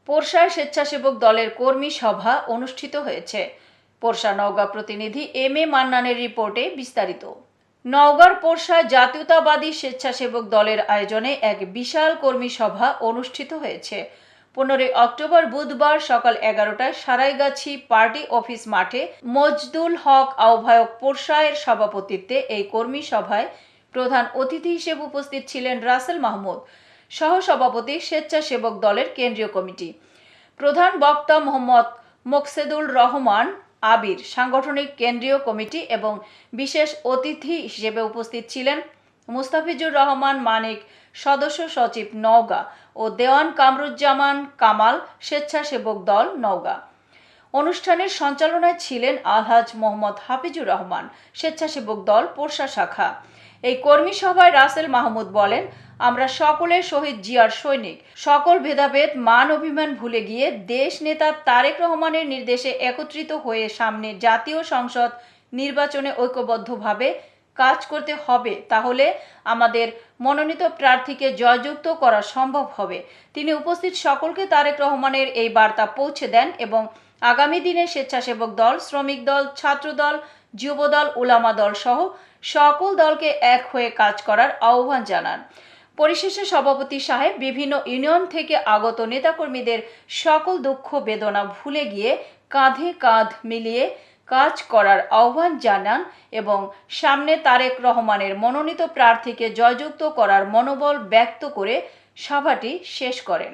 পোরশায় স্বেচ্ছাসেবক দলের কর্মী সভা অনুষ্ঠিত হয়েছে। পোরশা নওগাঁ প্রতিনিধি এম এ মান্নানের রিপোর্টে বিস্তারিত। নওগাঁর পোরশা জাতীয়তাবাদী স্বেচ্ছাসেবক দলের আয়োজনে এক বিশাল কর্মী সভা অনুষ্ঠিত হয়েছে। 15 অক্টোবর বুধবার সকাল 11টায় সারাইগাছি পার্টি অফিস মাঠে মজদুল হক আহ্বায়ক পোরশায়ের সভাপতিত্বে এই কর্মী সভায় প্রধান অতিথি হিসেবে উপস্থিত ছিলেন রাসেল মাহমুদ, সহসভাপতি স্বেচ্ছাসেবক দলের কেন্দ্রীয় কমিটি। প্রধান বক্তা মোহাম্মদ মোকসেদুল রহমান আবির, সাংগঠনিক কেন্দ্রীয় কমিটি, এবং বিশেষ অতিথি হিসেবে উপস্থিত ছিলেন মুস্তাফিজুর রহমান মানিক, সদস্য সচিব নওগাঁ, ও দেওয়ান কামরুজ্জামান কামাল, স্বেচ্ছাসেবক দল নওগাঁ। অনুষ্ঠানের সঞ্চালনায় ছিলেন আলহাজ মোহাম্মদ হাফিজুর রহমান, স্বেচ্ছাসেবক দল পোরশা শাখা। এই কর্মী সভায় রাসেল মাহমুদ বলেন, আমরা সকলে শহীদ জিয়ার সৈনিক। সকল ভেদাভেদ মান অভিমান ভুলে গিয়ে দেশ নেতা তারেক রহমানের নির্দেশে একত্রিত হয়ে সামনে জাতীয় সংসদ নির্বাচনে ঐক্যবদ্ধভাবে কাজ করতে হবে, তাহলে আমাদের মনোনীত প্রার্থীকে জয়যুক্ত করা সম্ভব হবে। তিনি উপস্থিত সকলকে তারেক রহমানের এই বার্তা পৌঁছে দেন এবং আগামী দিনে স্বেচ্ছাসেবক দল, শ্রমিক দল, ছাত্র দল, যুব দল, উলামা দল সহ সকল দলকে এক হয়ে কাজ করার আহ্বান জানান। পরিশেষে সভাপতি সাহেব বিভিন্ন ইউনিয়ন থেকে আগত নেতাকর্মীদের সকল দুঃখ বেদনা ভুলে গিয়ে কাঁধে কাঁধ মিলিয়ে কাজ করার আহ্বান জানান এবং সামনে তারেক রহমানের মনোনীত প্রার্থীকে জয়যুক্ত করার মনোবল ব্যক্ত করে সভাটি শেষ করেন।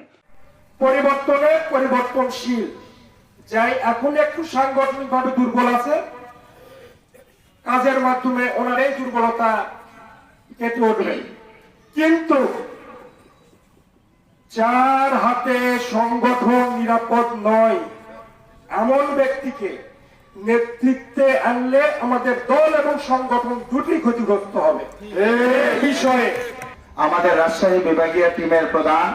পরিবর্তনে পরিবর্তনশীল, যাই এখন একটু সাংগঠনিকভাবে দুর্বল আছে, কাজের মাধ্যমে ওনার এই দুর্বলতা কেটে উঠবে। কিন্তু যার হাতে সংগঠন নিরাপদ নয় এমন ব্যক্তিকে নেতৃত্বে আনলে আমাদের দল এবং সংগঠন দুটি ক্ষতিগ্রস্ত হবে। এই বিষয়ে আমাদের রাজশাহী বিভাগীয় টিমের প্রধান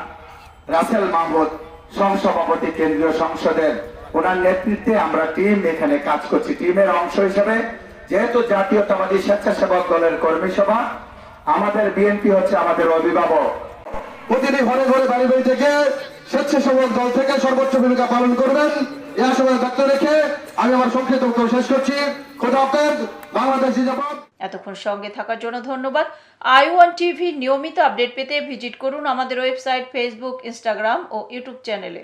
রাসেল মাহমুদ, সহসভাপতি কেন্দ্রীয় সংসদের, ওনার নেতৃত্বে আমরা টিম এখানে কাজ করছি। টিমের অংশ হিসেবে যেহেতু জাতীয়তাবাদী স্বেচ্ছাসেবক দলের কর্মী সভা, আমাদের বিএনপি হচ্ছে আমাদের অভিভাবক। প্রতিটি ঘরে ঘরে বাড়ি বাড়ি থেকে স্বেচ্ছাসেবক দল থেকে সর্বোচ্চ ভূমিকা পালন করবেন, এই আশাবাদ ব্যক্ত রেখে আমি আমার সংক্ষিপ্ত বক্তব্য শেষ করছি। খোদা হাফেজ, বাংলাদেশ জিন্দাবাদ। এতক্ষণ সঙ্গে থাকার জন্য ধন্যবাদ। i1 টিভি নিয়মিত আপডেট পেতে ভিজিট করুন আমাদের ওয়েবসাইট, ফেসবুক, ইনস্টাগ্রাম ও ইউটিউব চ্যানেলে।